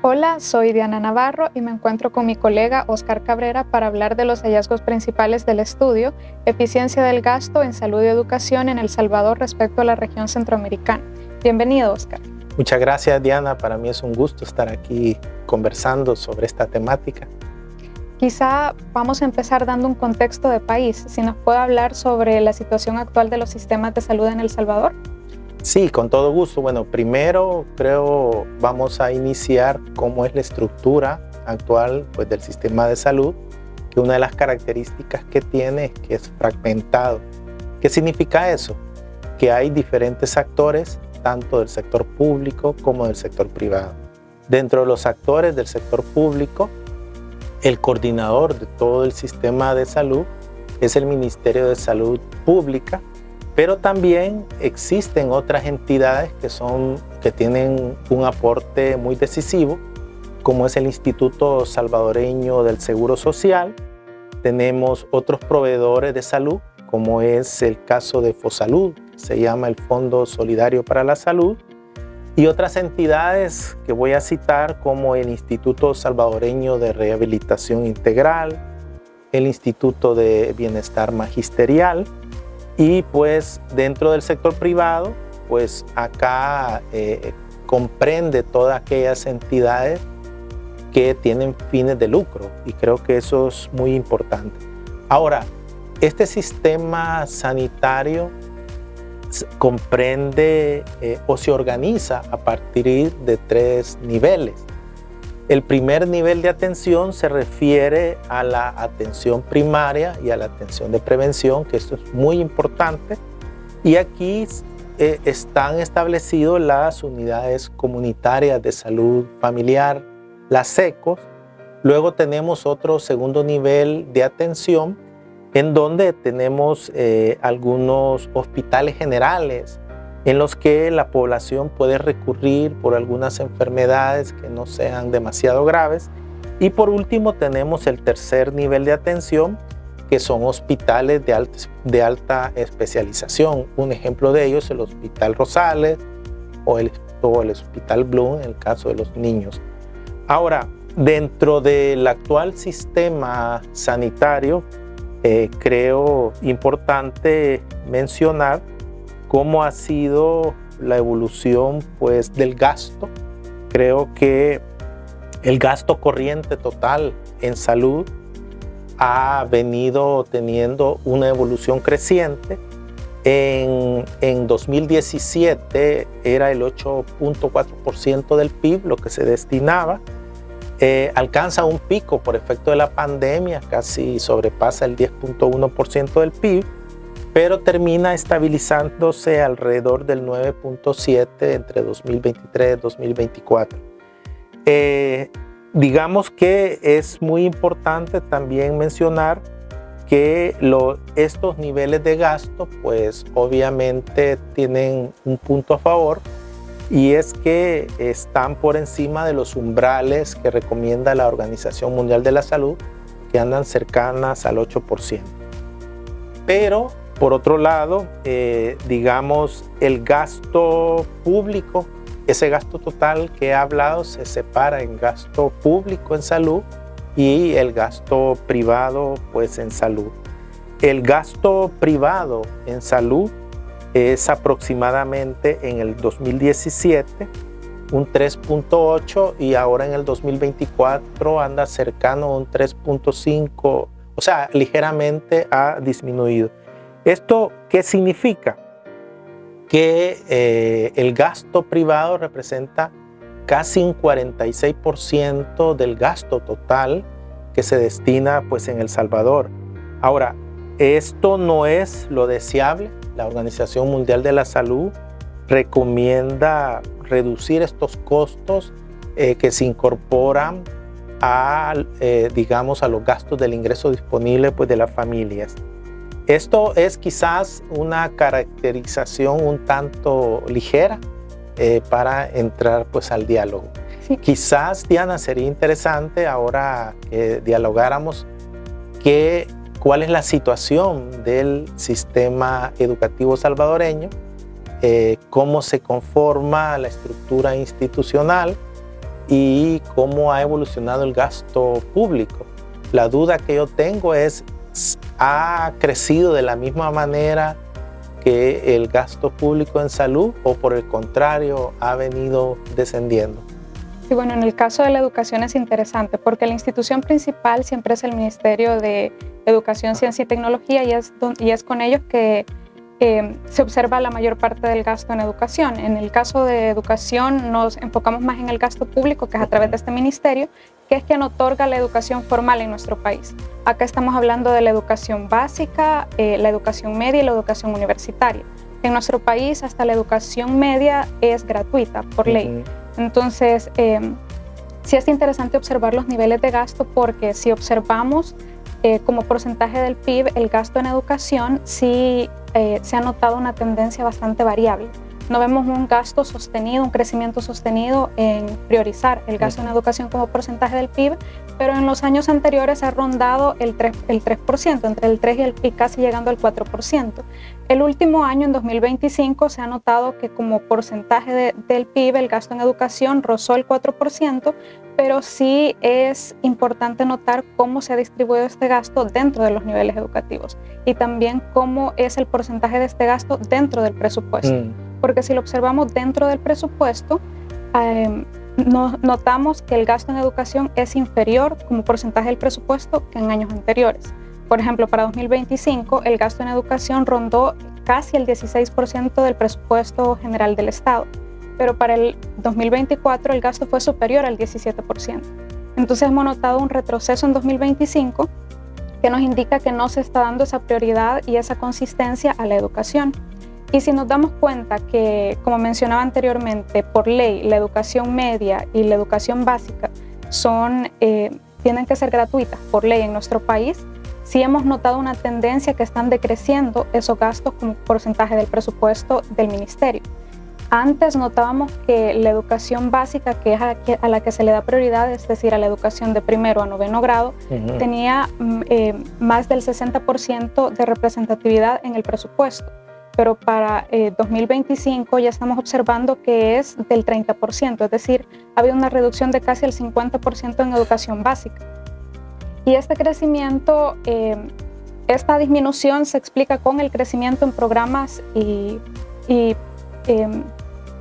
Hola, soy Diana Navarro y me encuentro con mi colega Oscar Cabrera para hablar de los hallazgos principales del estudio Eficiencia del gasto en salud y educación en El Salvador respecto a la región centroamericana. Bienvenido, Oscar. Muchas gracias, Diana. Para mí es un gusto estar aquí conversando sobre esta temática. Quizá vamos a empezar dando un contexto de país. Si nos puede hablar sobre la situación actual de los sistemas de salud en El Salvador. Sí, con todo gusto. Bueno, primero creo vamos a iniciar cómo es la estructura actual del sistema de salud, que una de las características que tiene es que es fragmentado. ¿Qué significa eso? Que hay diferentes actores, tanto del sector público como del sector privado. Dentro de los actores del sector público, el coordinador de todo el sistema de salud es el Ministerio de Salud Pública, pero también existen otras entidades que tienen un aporte muy decisivo, como es el Instituto Salvadoreño del Seguro Social. Tenemos otros proveedores de salud, como es el caso de FOSalud, se llama el Fondo Solidario para la Salud, y otras entidades que voy a citar como el Instituto Salvadoreño de Rehabilitación Integral, el Instituto de Bienestar Magisterial, y pues dentro del sector privado, pues acá comprende todas aquellas entidades que tienen fines de lucro, y creo que eso es muy importante. Ahora, este sistema sanitario comprende o se organiza a partir de 3 niveles. El primer nivel de atención se refiere a la atención primaria y a la atención de prevención, que esto es muy importante. Y aquí están establecidas las unidades comunitarias de salud familiar, las ECOS. Luego tenemos otro segundo nivel de atención, en donde tenemos algunos hospitales generales en los que la población puede recurrir por algunas enfermedades que no sean demasiado graves. Y por último tenemos el tercer nivel de atención, que son hospitales de alta especialización. Un ejemplo de ellos es el Hospital Rosales o el Hospital Bloom en el caso de los niños. Ahora, dentro del actual sistema sanitario, creo importante mencionar cómo ha sido la evolución del gasto. Creo que el gasto corriente total en salud ha venido teniendo una evolución creciente. En 2017 era el 8.4% del PIB lo que se destinaba. Alcanza un pico por efecto de la pandemia, casi sobrepasa el 10.1% del PIB, pero termina estabilizándose alrededor del 9.7% entre 2023 y 2024. Digamos que es muy importante también mencionar que estos niveles de gasto, pues obviamente tienen un punto a favor, y es que están por encima de los umbrales que recomienda la Organización Mundial de la Salud, que andan cercanas al 8%. Pero por otro lado, digamos, el gasto público, ese gasto total que he hablado, se separa en gasto público en salud y el gasto privado pues en salud. El gasto privado en salud es aproximadamente en el 2017 un 3.8 y ahora en el 2024 anda cercano a un 3.5, o sea, ligeramente ha disminuido. ¿Esto qué significa? Que el gasto privado representa casi un 46% del gasto total que se destina pues en El Salvador. Ahora, esto no es lo deseable. La Organización Mundial de la Salud recomienda reducir estos costos que se incorporan digamos, a los gastos del ingreso disponible pues, de las familias. Esto es quizás una caracterización un tanto ligera para entrar pues, al diálogo. Sí. Quizás, Diana, sería interesante ahora que dialogáramos cuál es la situación del sistema educativo salvadoreño, cómo se conforma la estructura institucional y cómo ha evolucionado el gasto público. La duda que yo tengo es, ¿ha crecido de la misma manera que el gasto público en salud o por el contrario ha venido descendiendo? Sí, bueno, en el caso de la educación es interesante porque la institución principal siempre es el Ministerio de Educación, Ciencia y Tecnología y es con ellos que se observa la mayor parte del gasto en educación. En el caso de educación nos enfocamos más en el gasto público, que es a través de este ministerio, que es quien otorga la educación formal en nuestro país. Acá estamos hablando de la educación básica, la educación media y la educación universitaria. En nuestro país hasta la educación media es gratuita por ley. Entonces, sí es interesante observar los niveles de gasto porque si observamos como porcentaje del PIB, el gasto en educación sí se ha notado una tendencia bastante variable. No vemos un gasto sostenido, un crecimiento sostenido en priorizar el gasto en educación como porcentaje del PIB, pero en los años anteriores ha rondado el 3%, entre el 3 y casi llegando al 4%. El último año, en 2025, se ha notado que como porcentaje del PIB, el gasto en educación rozó el 4%, pero sí es importante notar cómo se ha distribuido este gasto dentro de los niveles educativos y también cómo es el porcentaje de este gasto dentro del presupuesto. Porque si lo observamos dentro del presupuesto, notamos que el gasto en educación es inferior como porcentaje del presupuesto que en años anteriores. Por ejemplo, para 2025 el gasto en educación rondó casi el 16% del presupuesto general del Estado, pero para el 2024 el gasto fue superior al 17%. Entonces hemos notado un retroceso en 2025 que nos indica que no se está dando esa prioridad y esa consistencia a la educación. Y si nos damos cuenta que, como mencionaba anteriormente, por ley la educación media y la educación básica tienen que ser gratuitas por ley en nuestro país, sí hemos notado una tendencia que están decreciendo esos gastos como porcentaje del presupuesto del ministerio. Antes notábamos que la educación básica, que es a la que se le da prioridad, es decir, a la educación de primero a noveno grado, tenía más del 60% de representatividad en el presupuesto. Pero para 2025 ya estamos observando que es del 30%, es decir, ha habido una reducción de casi el 50% en educación básica. Y este crecimiento, esta disminución se explica con el crecimiento en programas y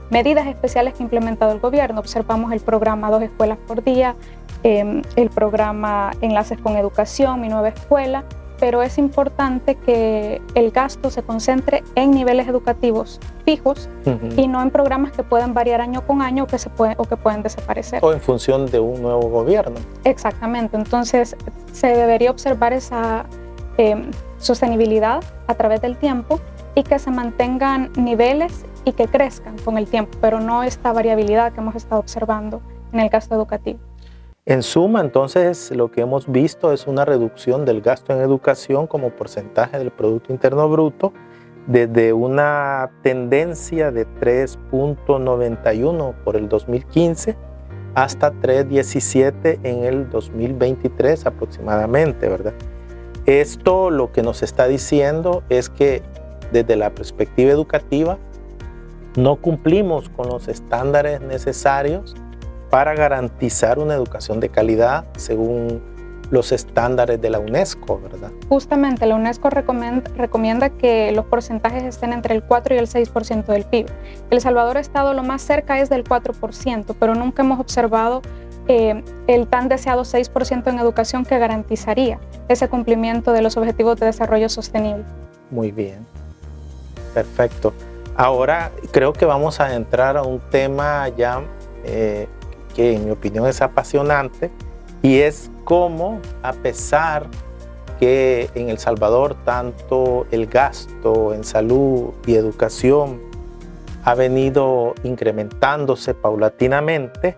medidas especiales que ha implementado el gobierno. Observamos el programa 2 escuelas por día, el programa Enlaces con Educación, Mi Nueva Escuela, pero es importante que el gasto se concentre en niveles educativos fijos y no en programas que pueden variar año con año o que pueden desaparecer. O en función de un nuevo gobierno. Exactamente, entonces se debería observar esa sostenibilidad a través del tiempo y que se mantengan niveles y que crezcan con el tiempo, pero no esta variabilidad que hemos estado observando en el gasto educativo. En suma, entonces, lo que hemos visto es una reducción del gasto en educación como porcentaje del Producto Interno Bruto desde una tendencia de 3.91 por el 2015 hasta 3.17 en el 2023 aproximadamente, ¿verdad? Esto lo que nos está diciendo es que desde la perspectiva educativa no cumplimos con los estándares necesarios para garantizar una educación de calidad según los estándares de la UNESCO, ¿verdad? Justamente, la UNESCO recomienda que los porcentajes estén entre el 4 y el 6% del PIB. El Salvador ha estado lo más cerca es del 4%, pero nunca hemos observado el tan deseado 6% en educación que garantizaría ese cumplimiento de los Objetivos de Desarrollo Sostenible. Muy bien, perfecto. Ahora creo que vamos a entrar a un tema ya que en mi opinión es apasionante, y es cómo, a pesar que en El Salvador tanto el gasto en salud y educación ha venido incrementándose paulatinamente,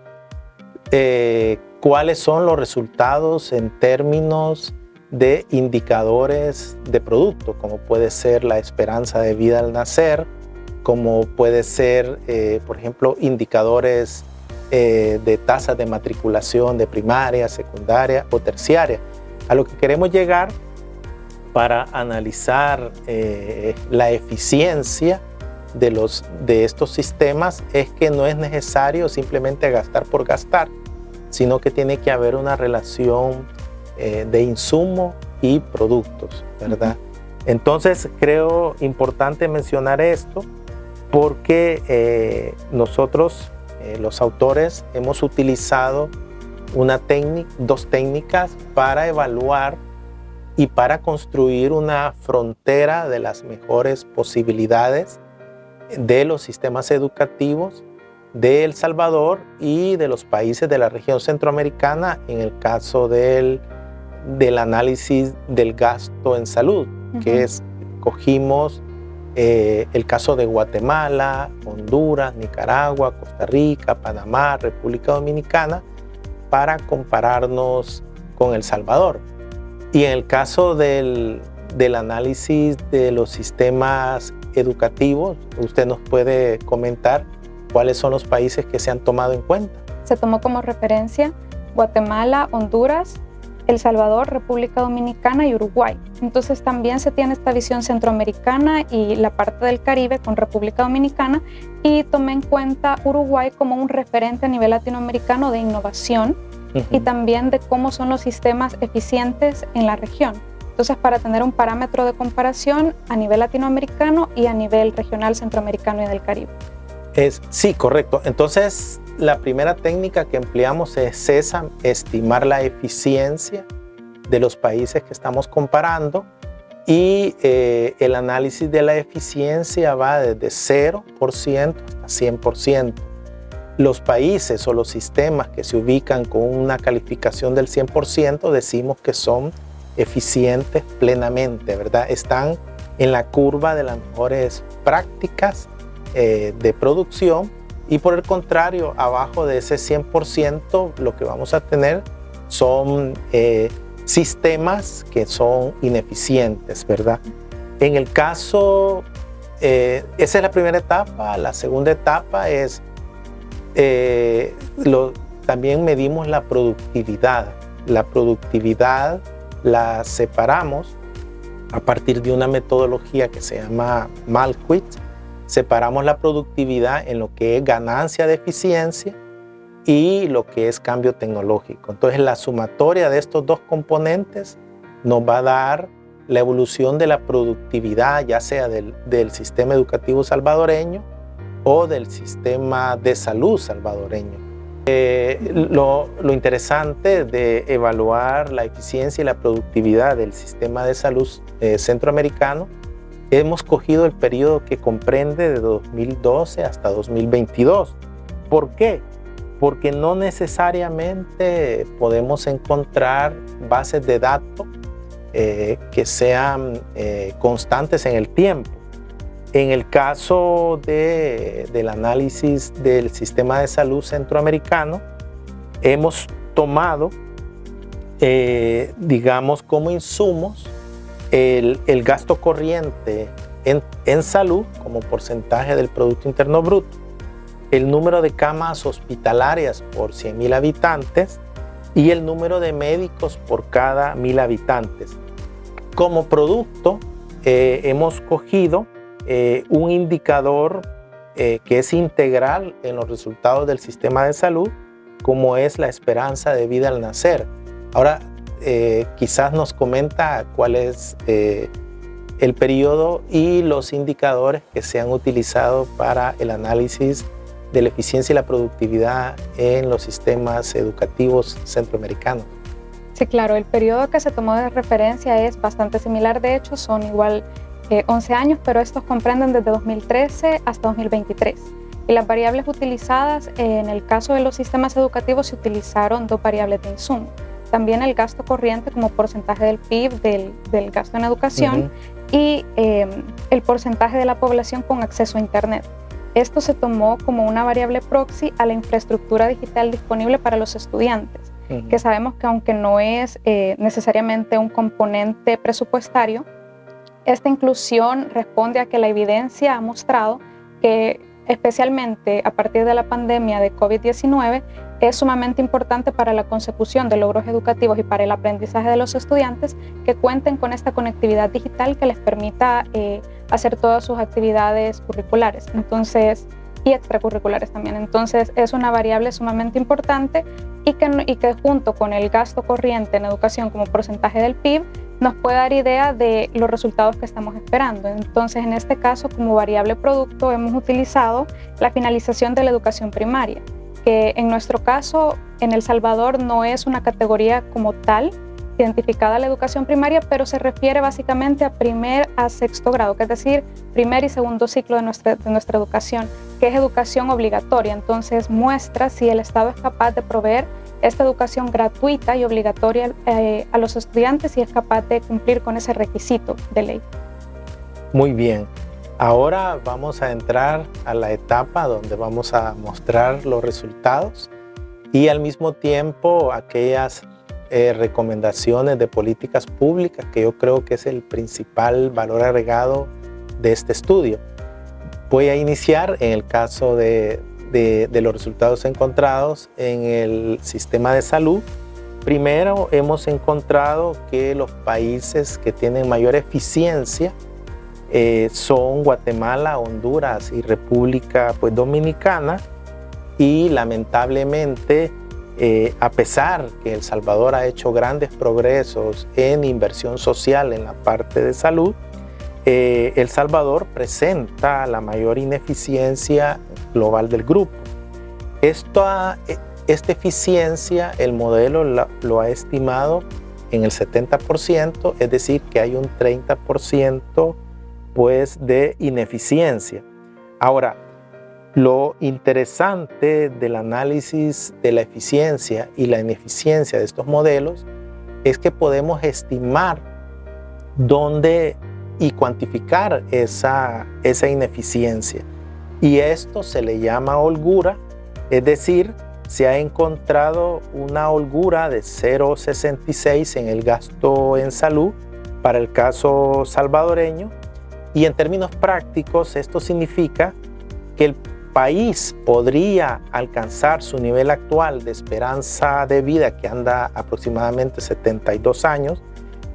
cuáles son los resultados en términos de indicadores de producto, como puede ser la esperanza de vida al nacer, como puede ser, por ejemplo, indicadores de tasas de matriculación de primaria, secundaria o terciaria. A lo que queremos llegar para analizar la eficiencia de estos sistemas es que no es necesario simplemente gastar por gastar, sino que tiene que haber una relación de insumo y productos, ¿verdad? Entonces creo importante mencionar esto porque nosotros, los autores, hemos utilizado dos técnicas para evaluar y para construir una frontera de las mejores posibilidades de los sistemas educativos de El Salvador y de los países de la región centroamericana en el caso del análisis del gasto en salud, que cogimos el caso de Guatemala, Honduras, Nicaragua, Costa Rica, Panamá, República Dominicana, para compararnos con El Salvador. Y en el caso del análisis de los sistemas educativos, usted nos puede comentar cuáles son los países que se han tomado en cuenta. Se tomó como referencia Guatemala, Honduras, El Salvador, República Dominicana y Uruguay. Entonces también se tiene esta visión centroamericana y la parte del Caribe con República Dominicana, y tomé en cuenta Uruguay como un referente a nivel latinoamericano de innovación y también de cómo son los sistemas eficientes en la región. Entonces, para tener un parámetro de comparación a nivel latinoamericano y a nivel regional centroamericano y del Caribe. Sí, correcto. Entonces, la primera técnica que empleamos es esa, estimar la eficiencia de los países que estamos comparando, y el análisis de la eficiencia va desde 0% hasta 100%. Los países o los sistemas que se ubican con una calificación del 100% decimos que son eficientes plenamente, ¿verdad? Están en la curva de las mejores prácticas de producción, y por el contrario, abajo de ese 100% lo que vamos a tener son sistemas que son ineficientes, ¿verdad? En el caso, esa es la primera etapa. La segunda etapa es, también medimos la productividad. La productividad la separamos a partir de una metodología que se llama Malquit. Separamos la productividad en lo que es ganancia de eficiencia y lo que es cambio tecnológico. Entonces, la sumatoria de estos dos componentes nos va a dar la evolución de la productividad, ya sea del sistema educativo salvadoreño o del sistema de salud salvadoreño. Lo interesante de evaluar la eficiencia y la productividad del sistema de salud centroamericano, hemos cogido el periodo que comprende de 2012 hasta 2022. ¿Por qué? Porque no necesariamente podemos encontrar bases de datos que sean constantes en el tiempo. En el caso del análisis del sistema de salud centroamericano, hemos tomado, digamos, como insumos el gasto corriente en salud como porcentaje del Producto Interno Bruto, el número de camas hospitalarias por 100,000 habitantes y el número de médicos por cada 1,000 habitantes. Como producto, hemos cogido un indicador que es integral en los resultados del sistema de salud, como es la esperanza de vida al nacer. Ahora, quizás nos comenta cuál es el periodo y los indicadores que se han utilizado para el análisis de la eficiencia y la productividad en los sistemas educativos centroamericanos. Sí, claro, el periodo que se tomó de referencia es bastante similar. De hecho, son igual 11 años, pero estos comprenden desde 2013 hasta 2023. Y las variables utilizadas en el caso de los sistemas educativos, se utilizaron dos variables de insumo. También el gasto corriente como porcentaje del PIB del gasto en educación y el porcentaje de la población con acceso a Internet. Esto se tomó como una variable proxy a la infraestructura digital disponible para los estudiantes, que sabemos que aunque no es necesariamente un componente presupuestario, esta inclusión responde a que la evidencia ha mostrado que, especialmente a partir de la pandemia de COVID-19, es sumamente importante para la consecución de logros educativos y para el aprendizaje de los estudiantes que cuenten con esta conectividad digital que les permita hacer todas sus actividades curriculares y extracurriculares también. Entonces es una variable sumamente importante y que junto con el gasto corriente en educación como porcentaje del PIB nos puede dar idea de los resultados que estamos esperando. Entonces, en este caso, como variable producto, hemos utilizado la finalización de la educación primaria, que en nuestro caso, en El Salvador, no es una categoría como tal identificada a la educación primaria, pero se refiere básicamente a primer a sexto grado, que es decir, primer y segundo ciclo de nuestra educación, que es educación obligatoria. Entonces, muestra si el Estado es capaz de proveer esta educación gratuita y obligatoria a los estudiantes y es capaz de cumplir con ese requisito de ley. Muy bien. Ahora vamos a entrar a la etapa donde vamos a mostrar los resultados y al mismo tiempo aquellas recomendaciones de políticas públicas que yo creo que es el principal valor agregado de este estudio. Voy a iniciar en el caso de los resultados encontrados en el sistema de salud. Primero, hemos encontrado que los países que tienen mayor eficiencia son Guatemala, Honduras y República Dominicana. Y lamentablemente, a pesar que El Salvador ha hecho grandes progresos en inversión social en la parte de salud, El Salvador presenta la mayor ineficiencia global del grupo. Esta eficiencia, el modelo lo ha estimado en el 70%, es decir, que hay un 30% de ineficiencia. Ahora, lo interesante del análisis de la eficiencia y la ineficiencia de estos modelos es que podemos estimar dónde y cuantificar esa ineficiencia. Y esto se le llama holgura, es decir, se ha encontrado una holgura de 0,66 en el gasto en salud para el caso salvadoreño. Y en términos prácticos, esto significa que el país podría alcanzar su nivel actual de esperanza de vida, que anda aproximadamente 72 años,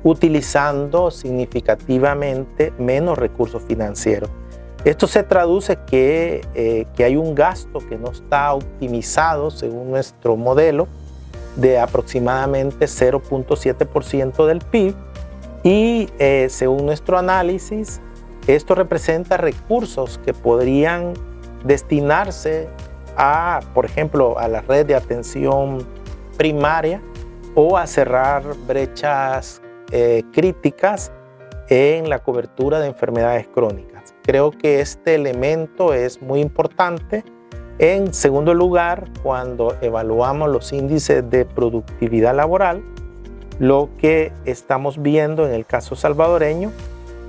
utilizando significativamente menos recursos financieros. Esto se traduce que hay un gasto que no está optimizado según nuestro modelo de aproximadamente 0,7% del PIB y según nuestro análisis, esto representa recursos que podrían destinarse a, por ejemplo, a la red de atención primaria o a cerrar brechas críticas en la cobertura de enfermedades crónicas. Creo que este elemento es muy importante. En segundo lugar, cuando evaluamos los índices de productividad laboral, lo que estamos viendo en el caso salvadoreño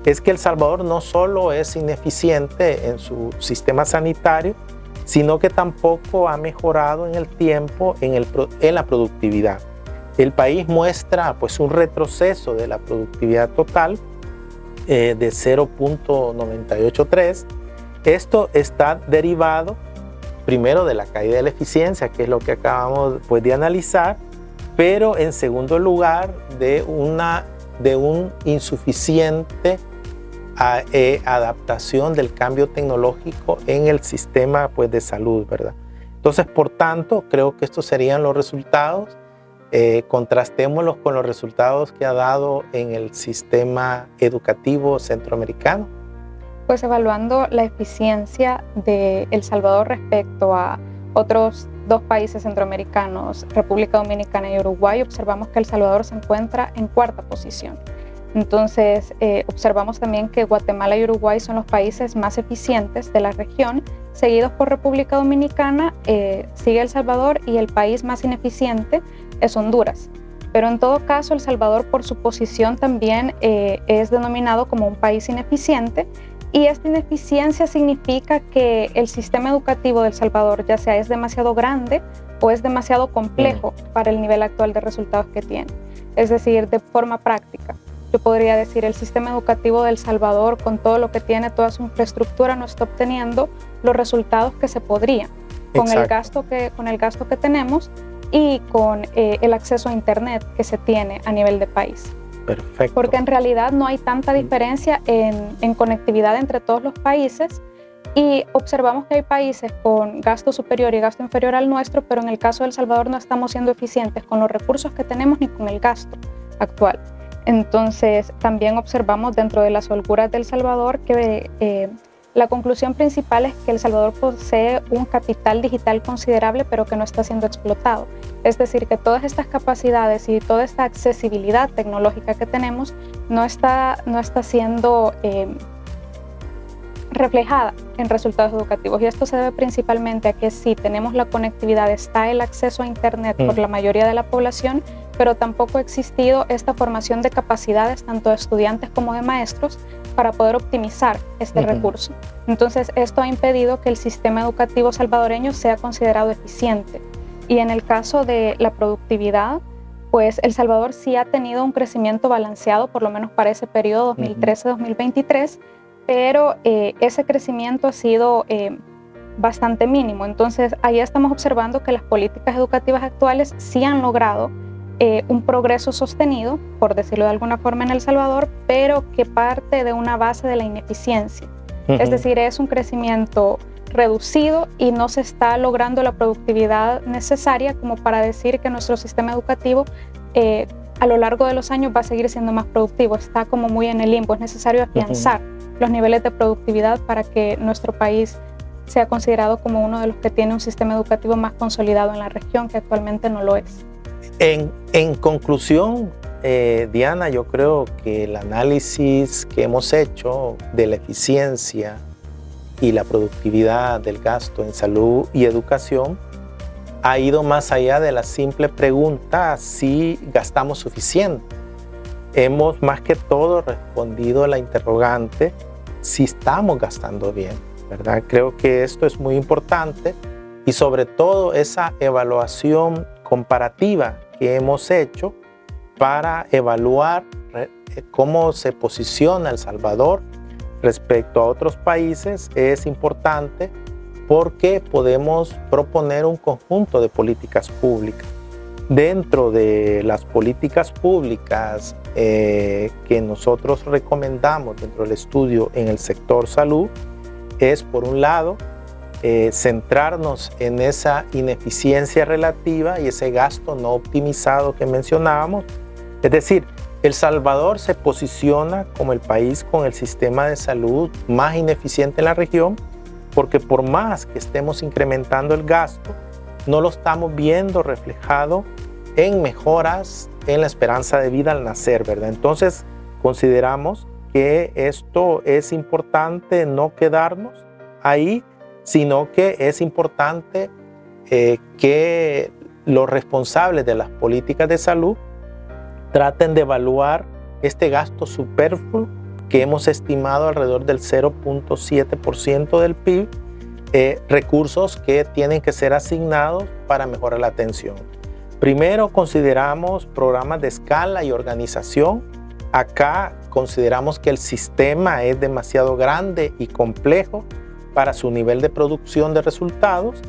es que El Salvador no solo es ineficiente en su sistema sanitario, sino que tampoco ha mejorado en el tiempo en la productividad. El país muestra un retroceso de la productividad total de 0,983. Esto está derivado primero de la caída de la eficiencia, que es lo que acabamos de analizar, pero en segundo lugar de un insuficiente adaptación del cambio tecnológico en el sistema de salud, ¿verdad? Entonces, por tanto, creo que estos serían los resultados. Contrastémoslos con los resultados que ha dado en el sistema educativo centroamericano. Pues evaluando la eficiencia de El Salvador respecto a otros dos países centroamericanos, República Dominicana y Uruguay, observamos que El Salvador se encuentra en cuarta posición. Entonces, observamos también que Guatemala y Uruguay son los países más eficientes de la región, seguidos por República Dominicana, sigue El Salvador y el país más ineficiente es Honduras. Pero en todo caso, El Salvador por su posición también es denominado como un país ineficiente y esta ineficiencia significa que el sistema educativo de El Salvador ya sea es demasiado grande o es demasiado complejo para el nivel actual de resultados que tiene. Es decir, de forma práctica, yo podría decir el sistema educativo de El Salvador con todo lo que tiene, toda su infraestructura no está obteniendo los resultados que se podrían. con el gasto que tenemos y con el acceso a Internet que se tiene a nivel de país. Perfecto. Porque en realidad no hay tanta diferencia en conectividad entre todos los países, y observamos que hay países con gasto superior y gasto inferior al nuestro, pero en el caso de El Salvador no estamos siendo eficientes con los recursos que tenemos ni con el gasto actual. Entonces, también observamos dentro de las holguras de El Salvador que la conclusión principal es que El Salvador posee un capital digital considerable, pero que no está siendo explotado. Es decir, que todas estas capacidades y toda esta accesibilidad tecnológica que tenemos no está siendo reflejada en resultados educativos, y esto se debe principalmente a que sí tenemos la conectividad, está el acceso a Internet por la mayoría de la población, pero tampoco ha existido esta formación de capacidades tanto de estudiantes como de maestros para poder optimizar este recurso. Entonces esto ha impedido que el sistema educativo salvadoreño sea considerado eficiente, y en el caso de la productividad, pues El Salvador sí ha tenido un crecimiento balanceado, por lo menos para ese periodo 2013-2023, pero ese crecimiento ha sido bastante mínimo. Entonces, ahí estamos observando que las políticas educativas actuales sí han logrado un progreso sostenido, por decirlo de alguna forma, en El Salvador, pero que parte de una base de la ineficiencia. Es decir, es un crecimiento reducido y no se está logrando la productividad necesaria como para decir que nuestro sistema educativo a lo largo de los años va a seguir siendo más productivo. Está como muy en el limbo. Es necesario afianzar los niveles de productividad para que nuestro país sea considerado como uno de los que tiene un sistema educativo más consolidado en la región, que actualmente no lo es. En conclusión, Diana, yo creo que el análisis que hemos hecho de la eficiencia y la productividad del gasto en salud y educación ha ido más allá de la simple pregunta si gastamos suficiente. Hemos más que todo respondido a la interrogante si estamos gastando bien, ¿verdad? Creo que esto es muy importante, y sobre todo esa evaluación comparativa que hemos hecho para evaluar cómo se posiciona El Salvador respecto a otros países es importante, porque podemos proponer un conjunto de políticas públicas. Dentro de las políticas públicas que nosotros recomendamos dentro del estudio en el sector salud es, por un lado, centrarnos en esa ineficiencia relativa y ese gasto no optimizado que mencionábamos. Es decir, El Salvador se posiciona como el país con el sistema de salud más ineficiente en la región, porque por más que estemos incrementando el gasto, no lo estamos viendo reflejado en mejoras en la esperanza de vida al nacer, ¿verdad? Entonces, consideramos que esto es importante no quedarnos ahí, sino que es importante que los responsables de las políticas de salud traten de evaluar este gasto superfluo que hemos estimado alrededor del 0.7% del PIB, recursos que tienen que ser asignados para mejorar la atención. Primero, consideramos programas de escala y organización. Acá consideramos que el sistema es demasiado grande y complejo para su nivel de producción de resultados,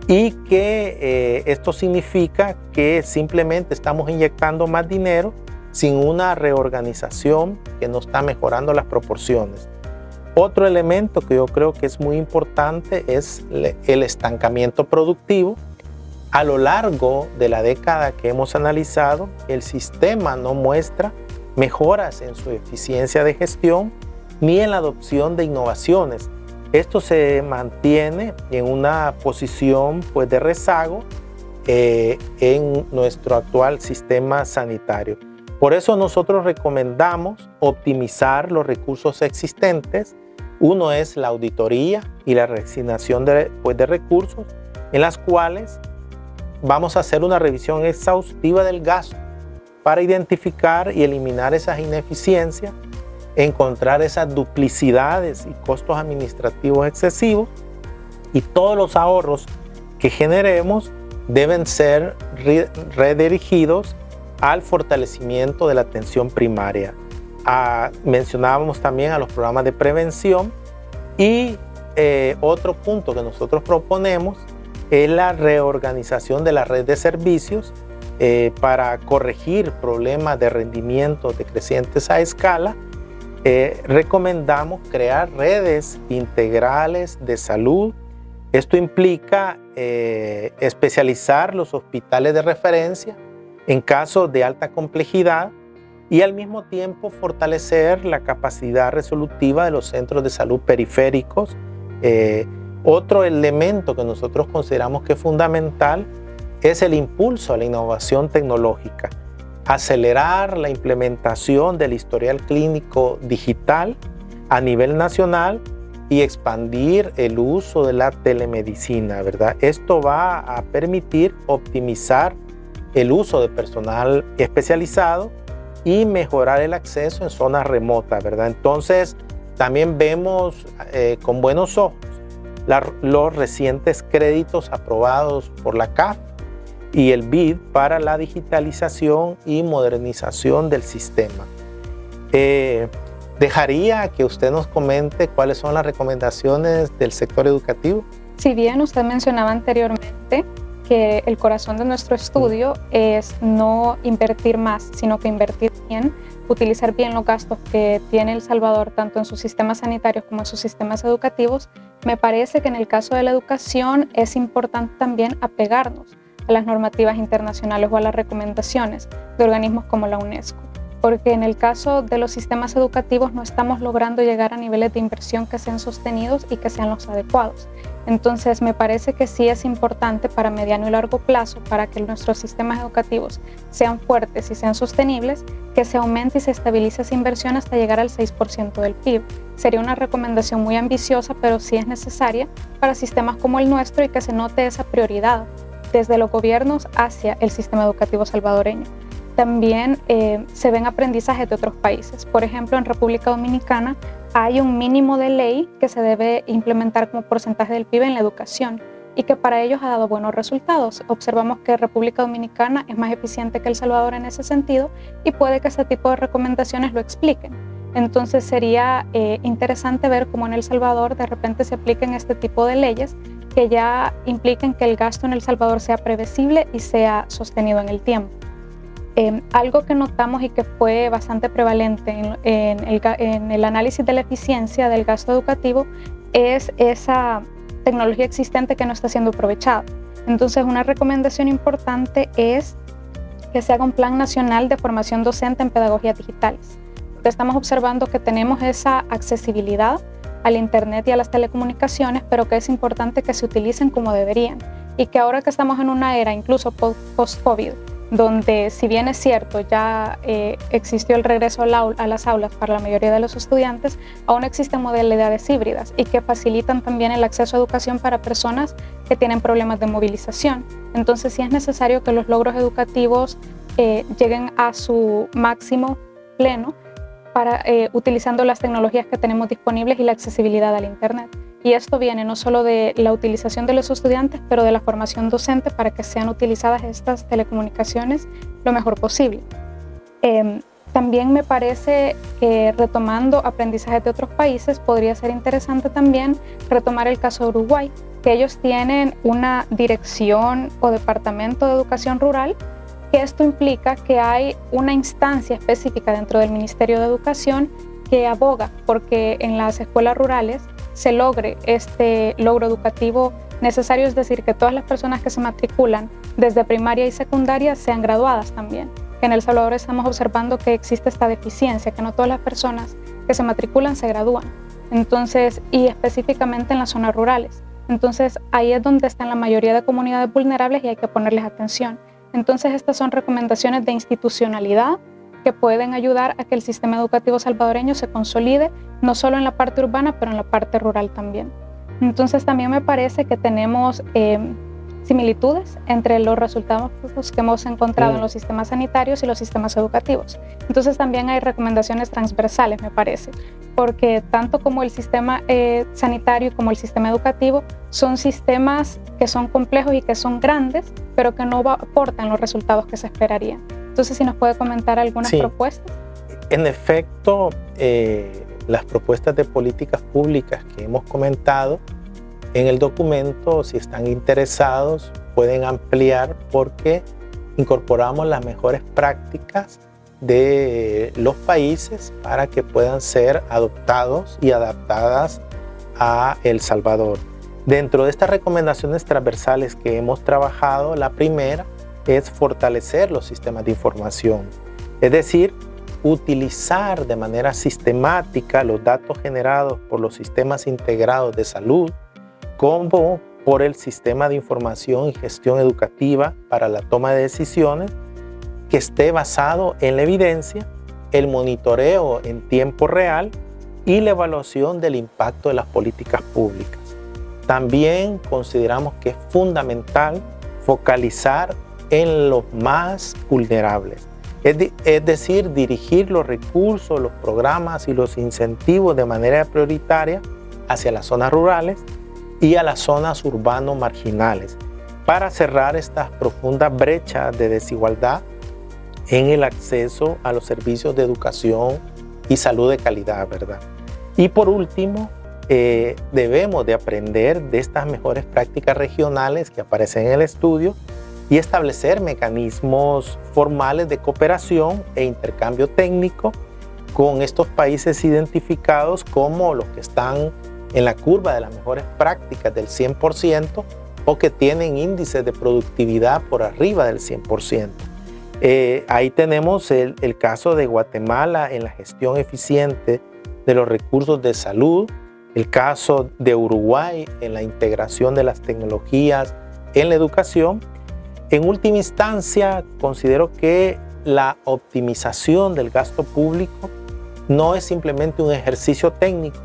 y que esto significa que simplemente estamos inyectando más dinero sin una reorganización que no está mejorando las proporciones. Otro elemento que yo creo que es muy importante es el estancamiento productivo. A lo largo de la década que hemos analizado, el sistema no muestra mejoras en su eficiencia de gestión ni en la adopción de innovaciones. Esto se mantiene en una posición de rezago en nuestro actual sistema sanitario. Por eso nosotros recomendamos optimizar los recursos existentes. Uno es la auditoría y la reasignación de recursos, en las cuales vamos a hacer una revisión exhaustiva del gasto para identificar y eliminar esas ineficiencias, encontrar esas duplicidades y costos administrativos excesivos, y todos los ahorros que generemos deben ser redirigidos al fortalecimiento de la atención primaria. Mencionábamos también a los programas de prevención, y otro punto que nosotros proponemos es la reorganización de la red de servicios para corregir problemas de rendimiento decrecientes a escala. Recomendamos crear redes integrales de salud. Esto implica especializar los hospitales de referencia en casos de alta complejidad y al mismo tiempo fortalecer la capacidad resolutiva de los centros de salud periféricos. Otro elemento que nosotros consideramos que es fundamental es el impulso a la innovación tecnológica. Acelerar la implementación del historial clínico digital a nivel nacional y expandir el uso de la telemedicina, ¿verdad? Esto va a permitir optimizar el uso de personal especializado y mejorar el acceso en zonas remotas, ¿verdad? Entonces, también vemos con buenos ojos los recientes créditos aprobados por la CAF y el BID para la digitalización y modernización del sistema. Dejaría que usted nos comente cuáles son las recomendaciones del sector educativo. Si bien usted mencionaba anteriormente que el corazón de nuestro estudio es no invertir más, sino que invertir bien, utilizar bien los gastos que tiene El Salvador, tanto en sus sistemas sanitarios como en sus sistemas educativos, me parece que en el caso de la educación es importante también apegarnos a las normativas internacionales o a las recomendaciones de organismos como la UNESCO, porque en el caso de los sistemas educativos no estamos logrando llegar a niveles de inversión que sean sostenidos y que sean los adecuados. Entonces me parece que sí es importante para mediano y largo plazo, para que nuestros sistemas educativos sean fuertes y sean sostenibles, que se aumente y se estabilice esa inversión hasta llegar al 6% del PIB. Sería una recomendación muy ambiciosa, pero sí es necesaria para sistemas como el nuestro y que se note esa prioridad desde los gobiernos hacia el sistema educativo salvadoreño. También se ven aprendizajes de otros países. Por ejemplo, en República Dominicana hay un mínimo de ley que se debe implementar como porcentaje del PIB en la educación y que para ellos ha dado buenos resultados. Observamos que República Dominicana es más eficiente que El Salvador en ese sentido y puede que este tipo de recomendaciones lo expliquen. Entonces sería interesante ver cómo en El Salvador de repente se apliquen este tipo de leyes que ya impliquen que el gasto en El Salvador sea previsible y sea sostenido en el tiempo. Algo que notamos y que fue bastante prevalente en el análisis de la eficiencia del gasto educativo es esa tecnología existente que no está siendo aprovechada. Entonces, una recomendación importante es que se haga un plan nacional de formación docente en pedagogías digitales. Porque estamos observando que tenemos esa accesibilidad al Internet y a las telecomunicaciones, pero que es importante que se utilicen como deberían. Y que ahora que estamos en una era incluso post-COVID, donde si bien es cierto ya existió el regreso a las aulas para la mayoría de los estudiantes, aún existen modalidades híbridas y que facilitan también el acceso a educación para personas que tienen problemas de movilización. Entonces sí es necesario que los logros educativos lleguen a su máximo pleno utilizando las tecnologías que tenemos disponibles y la accesibilidad al Internet. Y esto viene no solo de la utilización de los estudiantes, pero de la formación docente para que sean utilizadas estas telecomunicaciones lo mejor posible. También me parece que retomando aprendizajes de otros países, podría ser interesante también retomar el caso de Uruguay, que ellos tienen una dirección o departamento de educación rural, que esto implica que hay una instancia específica dentro del Ministerio de Educación que aboga porque en las escuelas rurales se logre este logro educativo necesario, es decir, que todas las personas que se matriculan desde primaria y secundaria sean graduadas también. En El Salvador estamos observando que existe esta deficiencia, que no todas las personas que se matriculan se gradúan. Entonces, y específicamente en las zonas rurales. Entonces, ahí es donde están la mayoría de comunidades vulnerables y hay que ponerles atención. Entonces, estas son recomendaciones de institucionalidad que pueden ayudar a que el sistema educativo salvadoreño se consolide, no solo en la parte urbana, pero en la parte rural también. Entonces también me parece que tenemos similitudes entre los resultados que hemos encontrado en los sistemas sanitarios y los sistemas educativos. Entonces también hay recomendaciones transversales, me parece, porque tanto como el sistema sanitario como el sistema educativo son sistemas que son complejos y que son grandes, pero que no aportan los resultados que se esperarían. Entonces, si nos puede comentar algunas propuestas. En efecto, las propuestas de políticas públicas que hemos comentado en el documento, si están interesados, pueden ampliar porque incorporamos las mejores prácticas de los países para que puedan ser adoptados y adaptadas a El Salvador. Dentro de estas recomendaciones transversales que hemos trabajado, la primera es fortalecer los sistemas de información, es decir, utilizar de manera sistemática los datos generados por los sistemas integrados de salud como por el sistema de información y gestión educativa para la toma de decisiones que esté basado en la evidencia, el monitoreo en tiempo real y la evaluación del impacto de las políticas públicas. También consideramos que es fundamental focalizar en los más vulnerables, es decir, dirigir los recursos, los programas y los incentivos de manera prioritaria hacia las zonas rurales y a las zonas urbanos marginales para cerrar estas profundas brechas de desigualdad en el acceso a los servicios de educación y salud de calidad, ¿verdad? Y por último, debemos de aprender de estas mejores prácticas regionales que aparecen en el estudio y establecer mecanismos formales de cooperación e intercambio técnico con estos países identificados como los que están en la curva de las mejores prácticas del 100% o que tienen índices de productividad por arriba del 100%. Ahí tenemos el caso de Guatemala en la gestión eficiente de los recursos de salud, el caso de Uruguay en la integración de las tecnologías en la educación. En última instancia, considero que la optimización del gasto público no es simplemente un ejercicio técnico,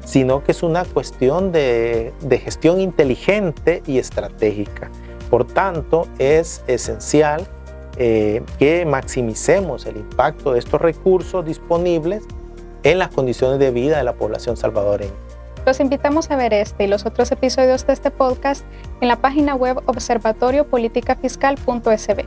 sino que es una cuestión de gestión inteligente y estratégica. Por tanto, es esencial que maximicemos el impacto de estos recursos disponibles en las condiciones de vida de la población salvadoreña. Los invitamos a ver este y los otros episodios de este podcast en la página web observatoriopoliticafiscal.sb.